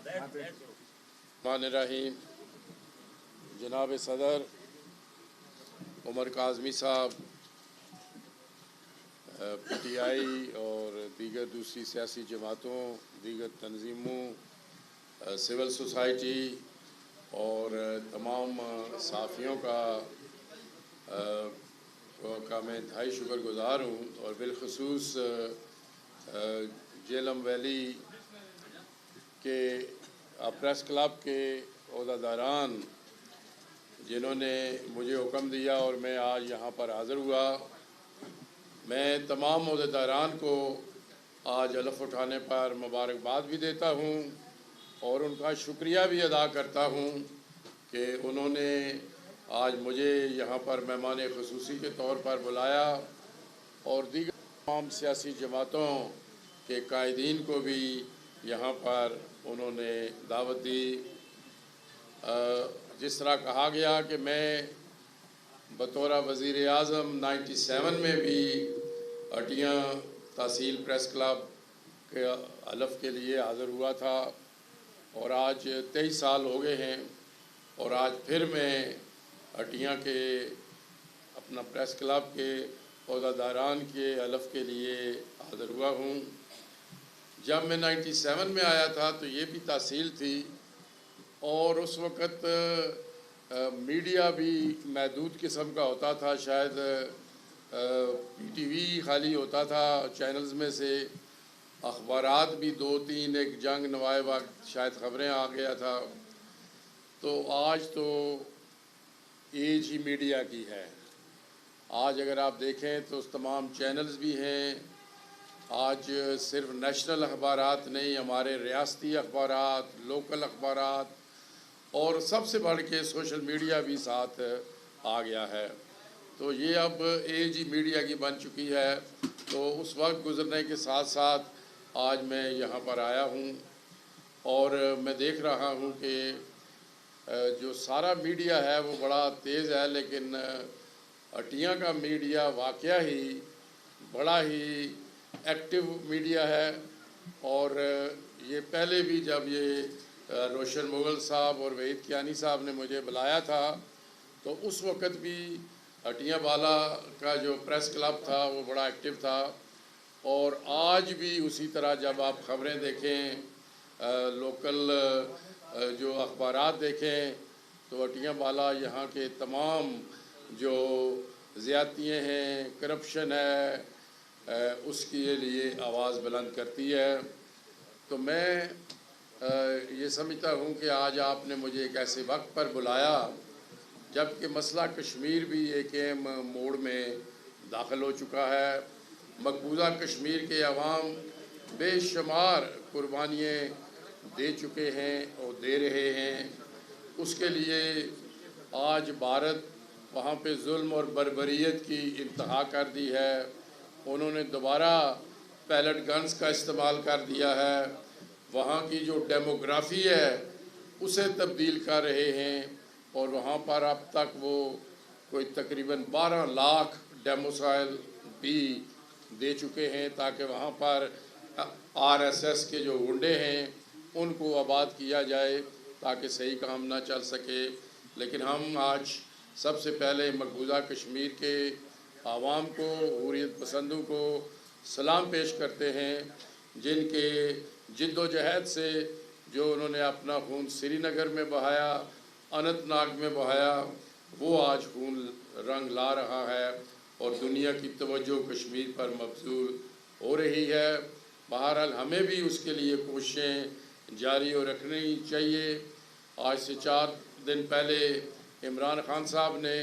الرحمن الرحیم۔ جناب صدر عمر کاظمی صاحب، پی ٹی آئی اور دیگر دوسری سیاسی جماعتوں، دیگر تنظیموں، سول سوسائٹی اور تمام صحافیوں کا میں انتہائی شکر گزار ہوں، اور بالخصوص جہلم ویلی کے پریس کلب کے عہدیداران جنہوں نے مجھے حکم دیا اور میں آج یہاں پر حاضر ہوا۔ میں تمام عہدیداران کو آج حلف اٹھانے پر مبارکباد بھی دیتا ہوں اور ان کا شکریہ بھی ادا کرتا ہوں کہ انہوں نے آج مجھے یہاں پر مہمان خصوصی کے طور پر بلایا، اور دیگر تمام سیاسی جماعتوں کے قائدین کو بھی یہاں پر انہوں نے دعوت دی۔ جس طرح کہا گیا کہ میں بطور وزیر اعظم 97 میں بھی اٹیاں تحصیل پریس کلب کے حلف کے لیے حاضر ہوا تھا، اور آج 23 سال ہو گئے ہیں، اور آج پھر میں اٹیاں کے اپنا پریس کلب کے عہدیداران کے حلف کے لیے حاضر ہوا ہوں۔ جب میں 97 میں آیا تھا تو یہ بھی تحصیل تھی، اور اس وقت میڈیا بھی محدود قسم کا ہوتا تھا، شاید پی ٹی وی خالی ہوتا تھا چینلز میں سے، اخبارات بھی 2-3 ایک جنگ نوائے وقت شاید خبریں آ گیا تھا۔ تو آج تو ایج ہی میڈیا کی ہے۔ آج اگر آپ دیکھیں تو تمام چینلز بھی ہیں۔ آج صرف نیشنل اخبارات نہیں، ہمارے ریاستی اخبارات، لوکل اخبارات، اور سب سے بڑھ کے سوشل میڈیا بھی ساتھ آ گیا ہے۔ تو یہ اب ایج ہی میڈیا کی بن چکی ہے۔ تو اس وقت گزرنے کے ساتھ ساتھ آج میں یہاں پر آیا ہوں، اور میں دیکھ رہا ہوں کہ جو سارا میڈیا ہے وہ بڑا تیز ہے، لیکن اٹیاں کا میڈیا واقعہ ہی بڑا ہی ایکٹیو میڈیا ہے۔ اور یہ پہلے بھی جب یہ روشن مغل صاحب اور وحید کیانی صاحب نے مجھے بلایا تھا تو اس وقت بھی اٹیاں بالا کا جو پریس کلب تھا وہ بڑا ایکٹیو تھا، اور آج بھی اسی طرح جب آپ خبریں دیکھیں، لوکل جو اخبارات دیکھیں، تو اٹیاں بالا یہاں کے تمام جو زیادتیاں ہیں، کرپشن ہے، اس کے لیے آواز بلند کرتی ہے۔ تو میں یہ سمجھتا ہوں کہ آج آپ نے مجھے ایک ایسے وقت پر بلایا جبکہ مسئلہ کشمیر بھی ایک اہم موڑ میں داخل ہو چکا ہے۔ مقبوضہ کشمیر کے عوام بے شمار قربانیاں دے چکے ہیں اور دے رہے ہیں۔ اس کے لیے آج بھارت وہاں پہ ظلم اور بربریت کی انتہا کر دی ہے۔ انہوں نے دوبارہ پیلٹ گنز کا استعمال کر دیا ہے، وہاں کی جو ڈیموگرافی ہے اسے تبدیل کر رہے ہیں، اور وہاں پر اب تک وہ کوئی تقریباً 12 لاکھ ڈیموسائل بھی دے چکے ہیں تاکہ وہاں پر آر ایس ایس کے جو گنڈے ہیں ان کو آباد کیا جائے تاکہ صحیح کام نہ چل سکے۔ لیکن ہم آج سب سے پہلے مقبوضہ کشمیر کے عوام کو، حریت پسندوں کو سلام پیش کرتے ہیں، جن کے جد و جہد سے جو انہوں نے اپنا خون سری نگر میں بہایا، اننت ناگ میں بہایا، وہ آج خون رنگ لا رہا ہے اور دنیا کی توجہ کشمیر پر مبذول ہو رہی ہے۔ بہرحال ہمیں بھی اس کے لیے کوششیں جاری رکھنی چاہیے۔ آج سے 4 دن پہلے عمران خان صاحب نے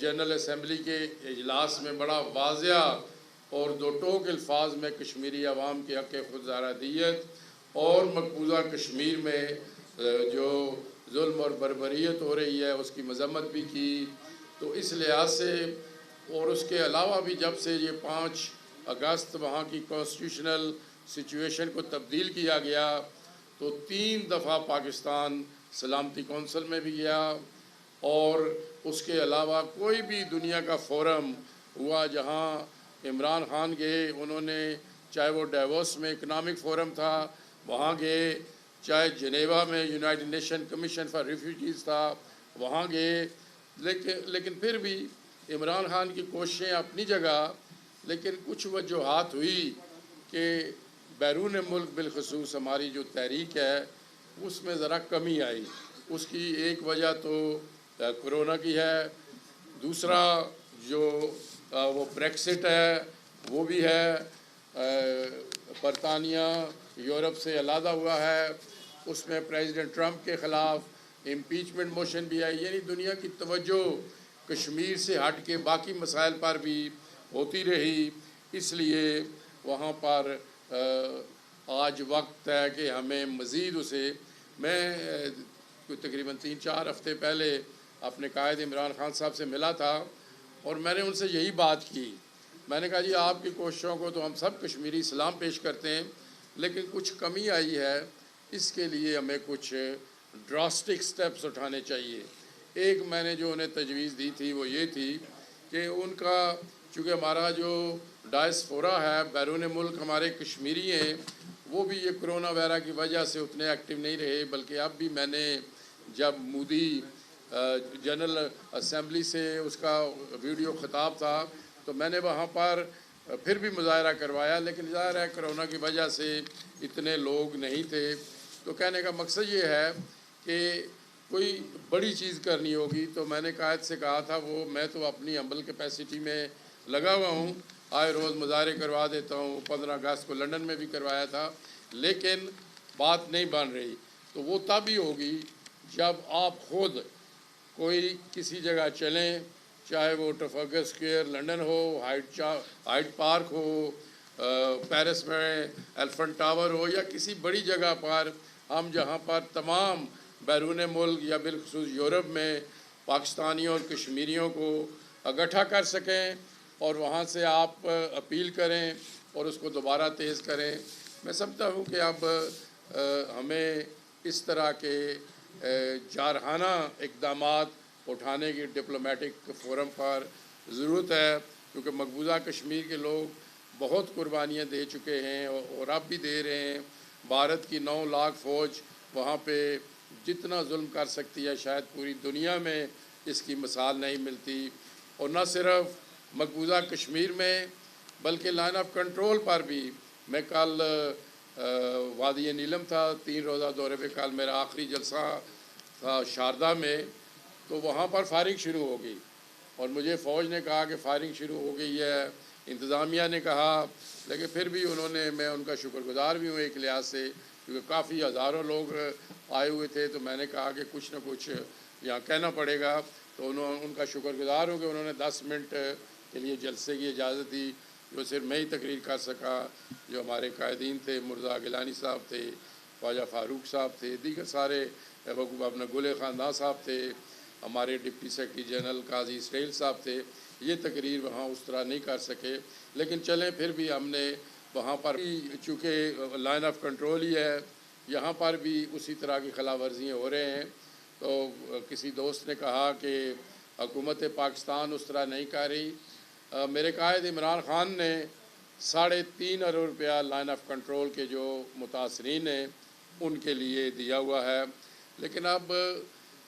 جنرل اسمبلی کے اجلاس میں بڑا واضح اور دو ٹوک الفاظ میں کشمیری عوام کے حق خود ارادیت اور مقبوضہ کشمیر میں جو ظلم اور بربریت ہو رہی ہے اس کی مذمت بھی کی۔ تو اس لحاظ سے، اور اس کے علاوہ بھی جب سے یہ 5 اگست وہاں کی کانسٹیٹیوشنل سچویشن کو تبدیل کیا گیا تو 3 دفعہ پاکستان سلامتی کونسل میں بھی گیا، اور اس کے علاوہ کوئی بھی دنیا کا فورم ہوا جہاں عمران خان گئے، انہوں نے چاہے وہ ڈیووس میں اکنامک فورم تھا وہاں گئے، چاہے جنیوا میں United nation commission for refugees تھا وہاں گئے، لیکن پھر بھی عمران خان کی کوششیں اپنی جگہ، لیکن کچھ وجوہات ہوئی کہ بیرون ملک بالخصوص ہماری جو تحریک ہے اس میں ذرا کمی آئی۔ اس کی ایک وجہ تو کرونا کی ہے، دوسرا جو وہ بریکسٹ ہے وہ بھی ہے، برطانیہ یورپ سے علیحدہ ہوا ہے، اس میں پریزیڈنٹ ٹرمپ کے خلاف امپیچمنٹ موشن بھی آئی، یعنی دنیا کی توجہ کشمیر سے ہٹ کے باقی مسائل پر بھی ہوتی رہی۔ اس لیے وہاں پر آج وقت ہے کہ ہمیں مزید اسے، میں کوئی تقریباً 3-4 ہفتے پہلے اپنے قائد عمران خان صاحب سے ملا تھا اور میں نے ان سے یہی بات کی، میں نے کہا جی آپ کی کوششوں کو تو ہم سب کشمیری سلام پیش کرتے ہیں، لیکن کچھ کمی آئی ہے، اس کے لیے ہمیں کچھ ڈراسٹک سٹیپس اٹھانے چاہیے۔ ایک میں نے جو انہیں تجویز دی تھی وہ یہ تھی کہ ان کا، چونکہ ہمارا جو ڈائسپورا ہے بیرون ملک ہمارے کشمیری ہیں، وہ بھی یہ کرونا وائرس کی وجہ سے اتنے ایکٹیو نہیں رہے، بلکہ اب بھی میں نے جب مودی جنرل اسمبلی سے اس کا ویڈیو خطاب تھا تو میں نے وہاں پر پھر بھی مظاہرہ کروایا، لیکن ظاہر ہے کرونا کی وجہ سے اتنے لوگ نہیں تھے۔ تو کہنے کا مقصد یہ ہے کہ کوئی بڑی چیز کرنی ہوگی، تو میں نے قائد سے کہا تھا وہ میں تو اپنی عمل کیپیسٹی میں لگا ہوا ہوں، آئے روز مظاہرے کروا دیتا ہوں، 15 اگست کو لندن میں بھی کروایا تھا، لیکن بات نہیں بن رہی۔ تو وہ تب ہی ہوگی جب آپ خود کوئی کسی جگہ چلیں، چاہے وہ ٹرافلگر اسکوائر لندن ہو، ہائیڈ پارک ہو، پیرس میں ایلیفنٹ ٹاور ہو، یا کسی بڑی جگہ پر ہم جہاں پر تمام بیرون ملک یا بالخصوص یورپ میں پاکستانیوں اور کشمیریوں کو اکٹھا کر سکیں اور وہاں سے آپ اپیل کریں اور اس کو دوبارہ تیز کریں۔ میں سمجھتا ہوں کہ اب ہمیں اس طرح کے جارحانہ اقدامات اٹھانے کی ڈپلومیٹک فورم پر ضرورت ہے، کیونکہ مقبوضہ کشمیر کے لوگ بہت قربانیاں دے چکے ہیں اور اب بھی دے رہے ہیں۔ بھارت کی 9 لاکھ فوج وہاں پہ جتنا ظلم کر سکتی ہے شاید پوری دنیا میں اس کی مثال نہیں ملتی، اور نہ صرف مقبوضہ کشمیر میں بلکہ لائن آف کنٹرول پر بھی۔ میں کل وادی نیلم تھا، 3 روزہ دورے پہ، کل میرا آخری جلسہ تھا شاردا میں، تو وہاں پر فائرنگ شروع ہو گئی اور مجھے فوج نے کہا کہ فائرنگ شروع ہو گئی ہے، انتظامیہ نے کہا، لیکن پھر بھی انہوں نے، میں ان کا شکر گزار بھی ہوں ایک لحاظ سے، کیونکہ کافی ہزاروں لوگ آئے ہوئے تھے، تو میں نے کہا کہ کچھ نہ کچھ یہاں کہنا پڑے گا، تو ان کا شکر گزار ہوں کہ انہوں نے 10 منٹ کے لیے جلسے کی اجازت دی، جو صرف میں ہی تقریر کر سکا، جو ہمارے قائدین تھے، مرزا گیلانی صاحب تھے، خواجہ فاروق صاحب تھے، دیگر سارے اپنا گل خاندان صاحب تھے، ہمارے ڈپٹی سیکرٹری جنرل قاضی اسرائیل صاحب تھے، یہ تقریر وہاں اس طرح نہیں کر سکے، لیکن چلیں پھر بھی ہم نے وہاں پر بھی، چونکہ لائن آف کنٹرول ہی ہے، یہاں پر بھی اسی طرح کی خلاف ورزیاں ہو رہے ہیں۔ تو کسی دوست نے کہا کہ حکومت پاکستان اس طرح نہیں کر رہی۔ میرے قائد عمران خان نے 3.5 ارب روپیہ لائن آف کنٹرول کے جو متاثرین ہیں ان کے لیے دیا ہوا ہے، لیکن اب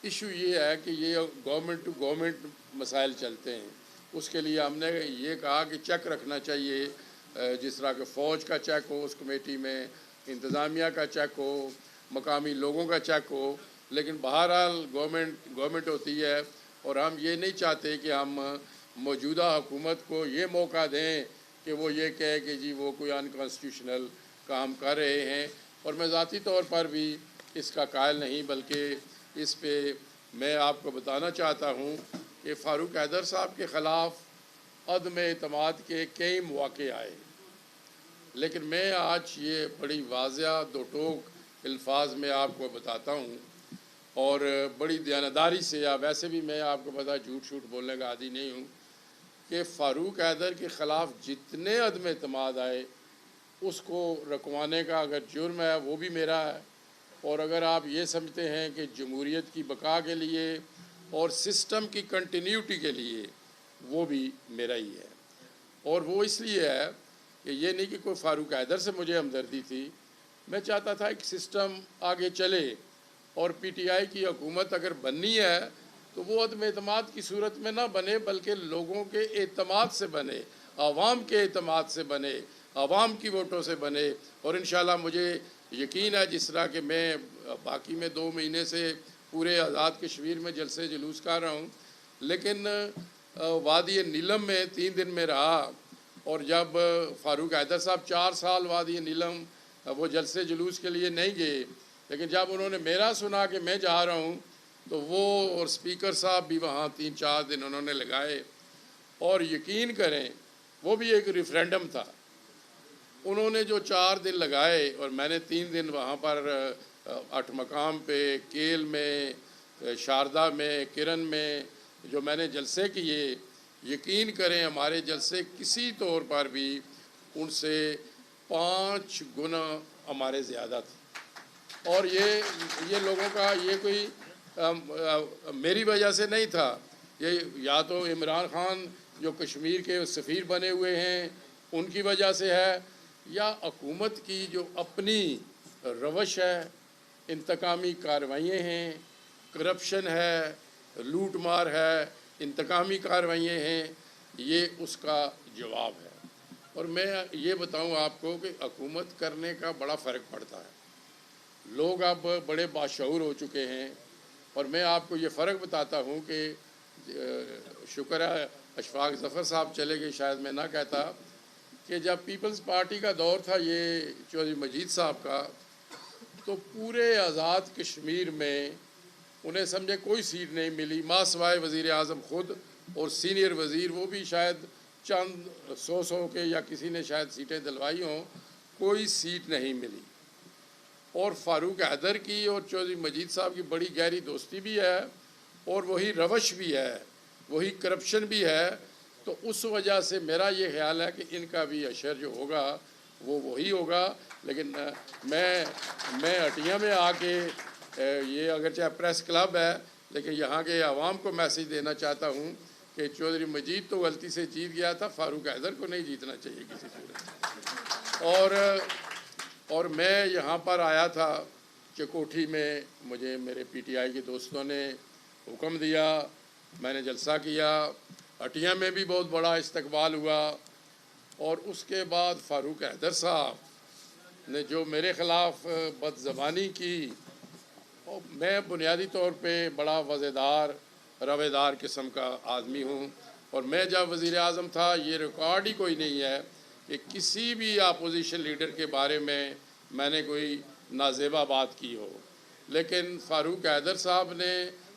ایشو یہ ہے کہ یہ گورنمنٹ ٹو گورنمنٹ مسائل چلتے ہیں، اس کے لیے ہم نے یہ کہا کہ چیک رکھنا چاہیے، جس طرح کہ فوج کا چیک ہو اس کمیٹی میں، انتظامیہ کا چیک ہو، مقامی لوگوں کا چیک ہو، لیکن بہرحال گورنمنٹ ہوتی ہے، اور ہم یہ نہیں چاہتے کہ ہم موجودہ حکومت کو یہ موقع دیں کہ وہ یہ کہے کہ جی وہ کوئی انکانسٹیٹیوشنل کام کر رہے ہیں، اور میں ذاتی طور پر بھی اس کا قائل نہیں، بلکہ اس پہ میں آپ کو بتانا چاہتا ہوں کہ فاروق حیدر صاحب کے خلاف عدم اعتماد کے کئی مواقع آئے، لیکن میں آج یہ بڑی واضح 2 ٹوک الفاظ میں آپ کو بتاتا ہوں، اور بڑی دیانتداری سے، یا ویسے بھی میں آپ کو پتہ جھوٹ بولنے کا عادی نہیں ہوں، کہ فاروق حیدر کے خلاف جتنے عدم اعتماد آئے اس کو رکوانے کا اگر جرم ہے وہ بھی میرا ہے، اور اگر آپ یہ سمجھتے ہیں کہ جمہوریت کی بقا کے لیے اور سسٹم کی کنٹینیوٹی کے لیے وہ بھی میرا ہی ہے، اور وہ اس لیے ہے کہ یہ نہیں کہ کوئی فاروق حیدر سے مجھے ہمدردی تھی، میں چاہتا تھا ایک سسٹم آگے چلے اور پی ٹی آئی کی حکومت اگر بننی ہے تو وہ عدم اعتماد کی صورت میں نہ بنے بلکہ لوگوں کے اعتماد سے بنے، عوام کے اعتماد سے بنے، عوام کی ووٹوں سے بنے۔ اور انشاءاللہ مجھے یقین ہے جس طرح کہ میں باقی میں 2 مہینے سے پورے آزاد کشمیر میں جلسے جلوس کر رہا ہوں، لیکن وادی نیلم میں 3 دن میں رہا، اور جب فاروق حیدر صاحب 4 سال وادی نیلم وہ جلسے جلوس کے لیے نہیں گئے، لیکن جب انہوں نے میرا سنا کہ میں جا رہا ہوں تو وہ اور اسپیکر صاحب بھی وہاں 3-4 دن انہوں نے لگائے، اور یقین کریں وہ بھی ایک ریفرینڈم تھا۔ انہوں نے جو 4 دن لگائے اور میں نے 3 دن وہاں پر 8 مقام پہ، کیل میں، شاردا میں، کرن میں جو میں نے جلسے کیے، یقین کریں ہمارے جلسے کسی طور پر بھی ان سے 5 گنا ہمارے زیادہ تھے، اور یہ لوگوں کا یہ کوئی میری وجہ سے نہیں تھا، یہ یا تو عمران خان جو کشمیر کے سفیر بنے ہوئے ہیں ان کی وجہ سے ہے، یا حکومت کی جو اپنی روش ہے، انتقامی کارروائیاں ہیں، کرپشن ہے، لوٹ مار ہے، انتقامی کارروائیاں ہیں، یہ اس کا جواب ہے۔ اور میں یہ بتاؤں آپ کو کہ حکومت کرنے کا بڑا فرق پڑتا ہے، لوگ اب بڑے باشعور ہو چکے ہیں، اور میں آپ کو یہ فرق بتاتا ہوں کہ شکر ہے اشفاق ظفر صاحب چلے گئے، شاید میں نہ کہتا کہ جب پیپلز پارٹی کا دور تھا یہ چودھری مجید صاحب کا، تو پورے آزاد کشمیر میں انہیں سمجھے کوئی سیٹ نہیں ملی، ماں سوائے وزیر اعظم خود اور سینئر وزیر، وہ بھی شاید چند 100 کے یا کسی نے شاید سیٹیں دلوائی ہوں، کوئی سیٹ نہیں ملی۔ اور فاروق حیدر کی اور چودھری مجید صاحب کی بڑی گہری دوستی بھی ہے، اور وہی روش بھی ہے، وہی کرپشن بھی ہے، تو اس وجہ سے میرا یہ خیال ہے کہ ان کا بھی اشر جو ہوگا وہ وہی ہوگا۔ لیکن میں ہٹیا میں آ کے یہ اگرچہ پریس کلب ہے لیکن یہاں کے عوام کو میسیج دینا چاہتا ہوں کہ چودھری مجید تو غلطی سے جیت گیا تھا، فاروق حیدر کو نہیں جیتنا چاہیے کسی صورت۔ اور میں یہاں پر آیا تھا چکوٹھی میں، مجھے میرے پی ٹی آئی کے دوستوں نے حکم دیا، میں نے جلسہ کیا، ہٹیا میں بھی بہت بڑا استقبال ہوا، اور اس کے بعد فاروق حیدر صاحب نے جو میرے خلاف بد زبانی کی، اور میں بنیادی طور پہ بڑا وزیدار رویدار قسم کا آدمی ہوں، اور میں جب وزیر اعظم تھا یہ ریکارڈ ہی کوئی نہیں ہے کہ کسی بھی اپوزیشن لیڈر کے بارے میں نے کوئی نازیبا بات کی ہو، لیکن فاروق حیدر صاحب نے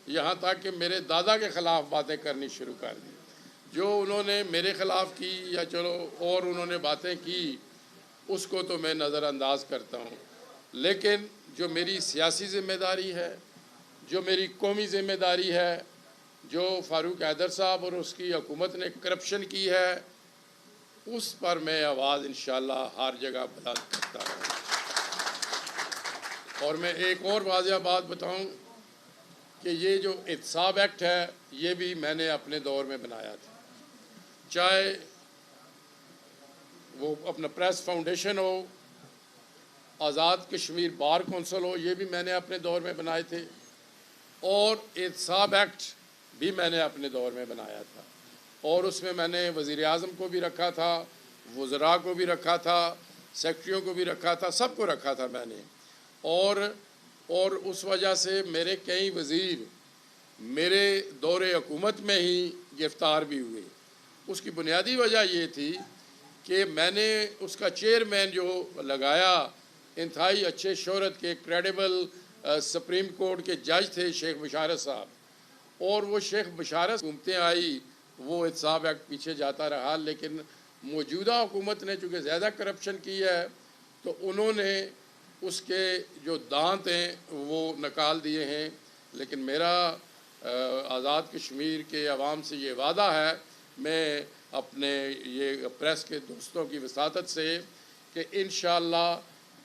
یہاں تک کہ میرے دادا کے خلاف باتیں کرنی شروع کر دی، جو انہوں نے میرے خلاف کی یا چلو اور انہوں نے باتیں کی اس کو تو میں نظر انداز کرتا ہوں، لیکن جو میری سیاسی ذمہ داری ہے، جو میری قومی ذمہ داری ہے، جو فاروق حیدر صاحب اور اس کی حکومت نے کرپشن کی ہے، اس پر میں آواز انشاءاللہ ہر جگہ بلند کرتا ہوں۔ اور میں ایک اور واضح بات بتاؤں کہ یہ جو احتساب ایکٹ ہے یہ بھی میں نے اپنے دور میں بنایا تھا، چاہے وہ اپنا پریس فاؤنڈیشن ہو، آزاد کشمیر بار کونسل ہو، یہ بھی میں نے اپنے دور میں بنائے تھے، اور احتساب ایکٹ بھی میں نے اپنے دور میں بنایا تھا، اور اس میں نے وزیر اعظم کو بھی رکھا تھا، وزراء کو بھی رکھا تھا، سیکرٹریوں کو بھی رکھا تھا، سب کو رکھا تھا میں نے، اور اس وجہ سے میرے کئی وزیر میرے دور حکومت میں ہی گرفتار بھی ہوئے۔ اس کی بنیادی وجہ یہ تھی کہ میں نے اس کا چیئرمین جو لگایا، انتہائی اچھے شہرت کے کریڈیبل سپریم کورٹ کے جج تھے شیخ بشارت صاحب، اور وہ شیخ بشارت حکومتیں آئی، وہ احتساب ایکٹ پیچھے جاتا رہا، لیکن موجودہ حکومت نے چونکہ زیادہ کرپشن کی ہے تو انہوں نے اس کے جو دانت ہیں وہ نکال دیے ہیں۔ لیکن میرا آزاد کشمیر کے عوام سے یہ وعدہ ہے، میں اپنے یہ پریس کے دوستوں کی وساطت سے، کہ انشاءاللہ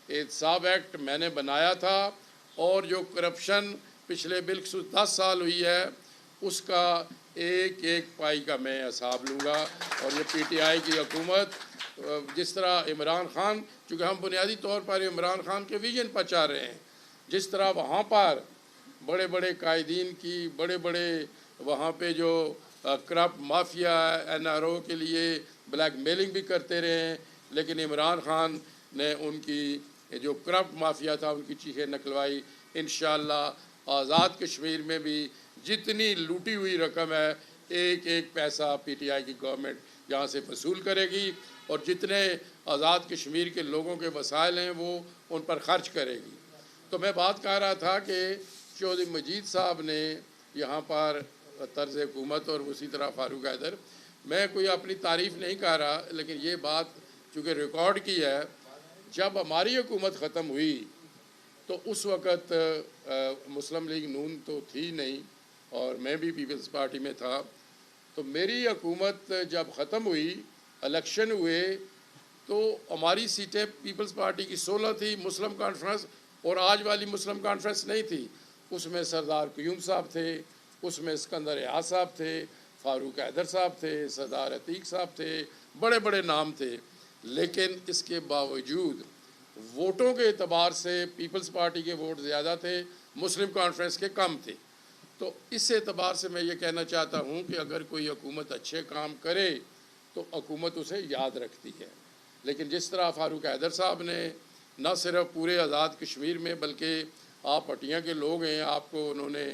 احتساب ایکٹ میں نے بنایا تھا، اور جو کرپشن پچھلے بالخصوص 10 سال ہوئی ہے اس کا ایک ایک پائی کا میں حساب لوں گا. اور یہ پی ٹی آئی کی حکومت جس طرح عمران خان، چونکہ ہم بنیادی طور پر عمران خان کے ویژن پر چاہ رہے ہیں، جس طرح وہاں پر بڑے بڑے قائدین کی بڑے بڑے وہاں پہ جو corrupt mafia N R O کے لیے بلیک میلنگ بھی کرتے رہے ہیں، لیکن عمران خان نے ان کی جو کرپٹ مافیا تھا ان کی چیخیں نکلوائی. انشاءاللہ آزاد کشمیر میں بھی جتنی لوٹی ہوئی رقم ہے ایک ایک پیسہ پی ٹی آئی کی گورنمنٹ یہاں سے وصول کرے گی، اور جتنے آزاد کشمیر کے لوگوں کے وسائل ہیں وہ ان پر خرچ کرے گی. تو میں بات کہہ رہا تھا کہ چودھری مجید صاحب نے یہاں پر طرز حکومت، اور اسی طرح فاروق حیدر، میں کوئی اپنی تعریف نہیں کہہ رہا، لیکن یہ بات چونکہ ریکارڈ کی ہے، جب ہماری حکومت ختم ہوئی تو اس وقت مسلم لیگ نون تو تھی نہیں، اور میں بھی پیپلز پارٹی میں تھا. تو میری حکومت جب ختم ہوئی، الیکشن ہوئے، تو ہماری سیٹیں پیپلز پارٹی کی 16 تھی. مسلم کانفرنس اور آج والی مسلم کانفرنس نہیں تھی، اس میں سردار قیوم صاحب تھے، اس میں اسکندر ریاض صاحب تھے، فاروق حیدر صاحب تھے، سردار عتیق صاحب تھے، بڑے بڑے نام تھے. لیکن اس کے باوجود ووٹوں کے اعتبار سے پیپلز پارٹی کے ووٹ زیادہ تھے، مسلم کانفرنس کے کم تھے. تو اس اعتبار سے میں یہ کہنا چاہتا ہوں کہ اگر کوئی حکومت اچھے کام کرے تو حکومت اسے یاد رکھتی ہے. لیکن جس طرح فاروق حیدر صاحب نے نہ صرف پورے آزاد کشمیر میں بلکہ آپ پٹیاں کے لوگ ہیں، آپ کو انہوں نے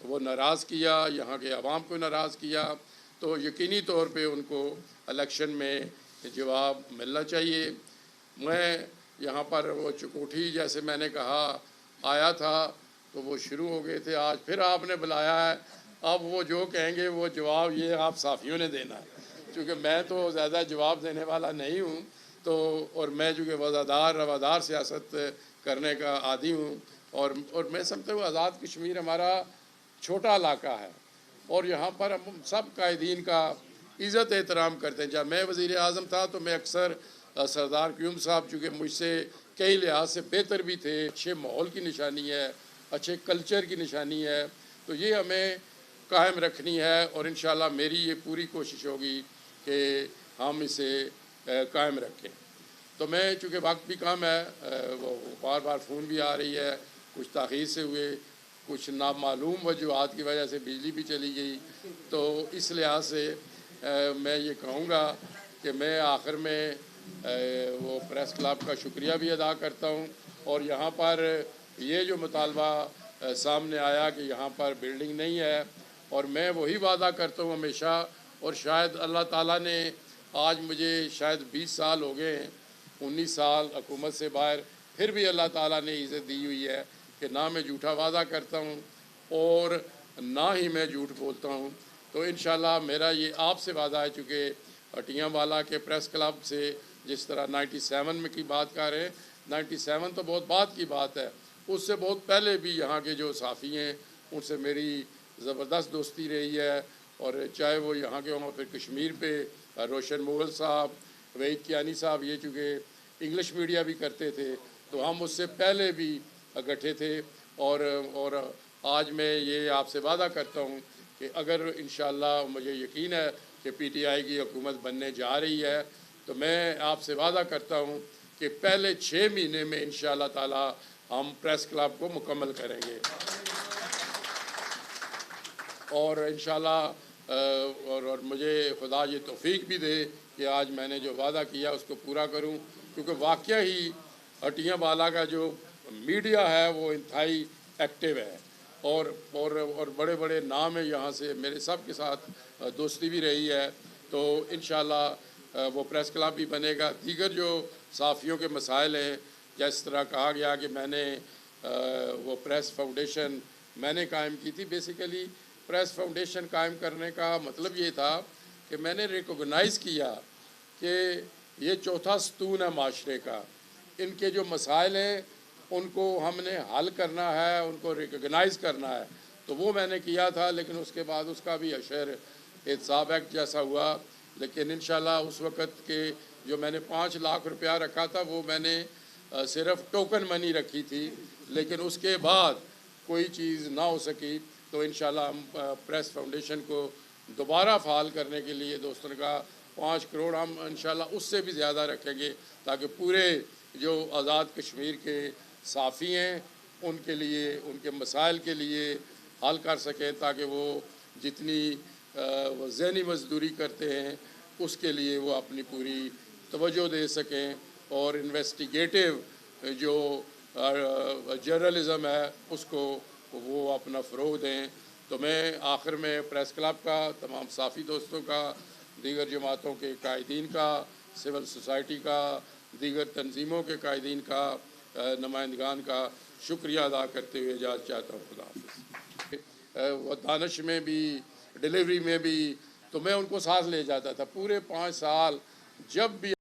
وہ ناراض کیا، یہاں کے عوام کو ناراض کیا، تو یقینی طور پہ ان کو الیکشن میں جواب ملنا چاہیے. میں یہاں پر وہ چکوٹھی جیسے میں نے کہا آیا تھا تو وہ شروع ہو گئے تھے، آج پھر آپ نے بلایا ہے. اب وہ جو کہیں گے وہ جواب یہ آپ صحافیوں نے دینا ہے، کیونکہ میں تو زیادہ جواب دینے والا نہیں ہوں. تو اور میں چونکہ وفادار روادار سیاست کرنے کا عادی ہوں، اور میں سمجھتا ہوں آزاد کشمیر ہمارا چھوٹا علاقہ ہے، اور یہاں پر ہم سب قائدین کا عزت احترام کرتے ہیں. جب میں وزیر اعظم تھا تو میں اکثر سردار قیوم صاحب چونکہ مجھ سے کئی لحاظ سے بہتر بھی تھے، اچھے ماحول کی نشانی ہے، اچھے کلچر کی نشانی ہے، تو یہ ہمیں قائم رکھنی ہے. اور انشاءاللہ میری یہ پوری کوشش ہوگی کہ ہم اسے قائم رکھیں. تو میں چونکہ وقت بھی کم ہے، وہ بار بار فون بھی آ رہی ہے، کچھ تاخیر سے ہوئے، کچھ نامعلوم وجوہات کی وجہ سے بجلی بھی چلی گئی. تو اس لحاظ سے میں یہ کہوں گا کہ میں آخر میں وہ پریس کلب کا شکریہ بھی ادا کرتا ہوں. اور یہاں پر یہ جو مطالبہ سامنے آیا کہ یہاں پر بلڈنگ نہیں ہے، اور میں وہی وعدہ کرتا ہوں ہمیشہ، اور شاید اللہ تعالیٰ نے آج مجھے شاید 20 سال ہو گئے ہیں، 19 سال حکومت سے باہر، پھر بھی اللہ تعالیٰ نے عزت دی ہوئی ہے کہ نہ میں جھوٹا وعدہ کرتا ہوں اور نہ ہی میں جھوٹ بولتا ہوں. تو انشاءاللہ میرا یہ آپ سے وعدہ ہے، چونکہ ہٹیاں والا کے پریس کلب سے جس طرح 97 میں کی بات کر رہے ہیں، 97 تو بہت بعد کی بات ہے، اس سے بہت پہلے بھی یہاں کے جو صحافی ہیں ان سے میری زبردست دوستی رہی ہے. اور چاہے وہ یہاں کے ہوں، پھر کشمیر پہ روشن مغل صاحب، وحید کیانی صاحب، یہ چونکہ انگلش میڈیا بھی کرتے تھے تو ہم اس سے پہلے بھی اکٹھے تھے. اور آج میں یہ آپ سے وعدہ کرتا ہوں کہ اگر انشاءاللہ مجھے یقین ہے کہ پی ٹی آئی کی حکومت بننے جا رہی ہے، تو میں آپ سے وعدہ کرتا ہوں کہ پہلے 6 مہینے میں انشاءاللہ تعالی ہم پریس کلب کو مکمل کریں گے. اور انشاءاللہ اور مجھے خدا یہ توفیق بھی دے کہ آج میں نے جو وعدہ کیا اس کو پورا کروں، کیونکہ واقعہ ہی ہٹیاں والا کا جو میڈیا ہے وہ انتہائی ایکٹیو ہے، اور بڑے بڑے نام ہیں یہاں سے، میرے سب کے ساتھ دوستی بھی رہی ہے. تو انشاءاللہ وہ پریس کلب بھی بنے گا. دیگر جو صحافیوں کے مسائل ہیں، جس طرح کہا گیا کہ میں نے وہ پریس فاؤنڈیشن میں نے قائم کی تھی، بیسیکلی پریس فاؤنڈیشن قائم کرنے کا مطلب یہ تھا کہ میں نے ریکوگنائز کیا کہ یہ چوتھا ستون ہے معاشرے کا، ان کے جو مسائل ہیں ان کو ہم نے حل کرنا ہے، ان کو ریکوگنائز کرنا ہے. تو وہ میں نے کیا تھا، لیکن اس کے بعد اس کا بھی اشر احتساب ایکٹ جیسا ہوا. لیکن انشاءاللہ اس وقت کے جو میں نے 5 لاکھ روپیہ رکھا تھا وہ میں نے صرف ٹوکن منی رکھی تھی، لیکن اس کے بعد کوئی چیز نہ ہو سکی. تو انشاءاللہ ہم پریس فاؤنڈیشن کو دوبارہ فعال کرنے کے لیے دوستوں کا 5 کروڑ ہم انشاءاللہ اس سے بھی زیادہ رکھیں گے، تاکہ پورے جو آزاد کشمیر کے صحافی ہیں ان کے لیے، ان کے مسائل کے لیے حل کر سکیں، تاکہ وہ جتنی وہ ذہنی مزدوری کرتے ہیں اس کے لیے وہ اپنی پوری توجہ دے سکیں، اور انویسٹیگیٹو جو جرنلزم ہے اس کو وہ اپنا فروغ دیں۔ تو میں آخر میں پریس کلب کا، تمام صحافی دوستوں کا، دیگر جماعتوں کے قائدین کا، سول سوسائٹی کا، دیگر تنظیموں کے قائدین کا، نمائندگان کا شکریہ ادا کرتے ہوئے اجازت چاہتا ہوں۔ خدا حافظ۔ وہ دانش میں بھی، ڈیلیوری میں بھی، تو میں ان کو ساتھ لے جاتا تھا پورے 5 سال، جب بھی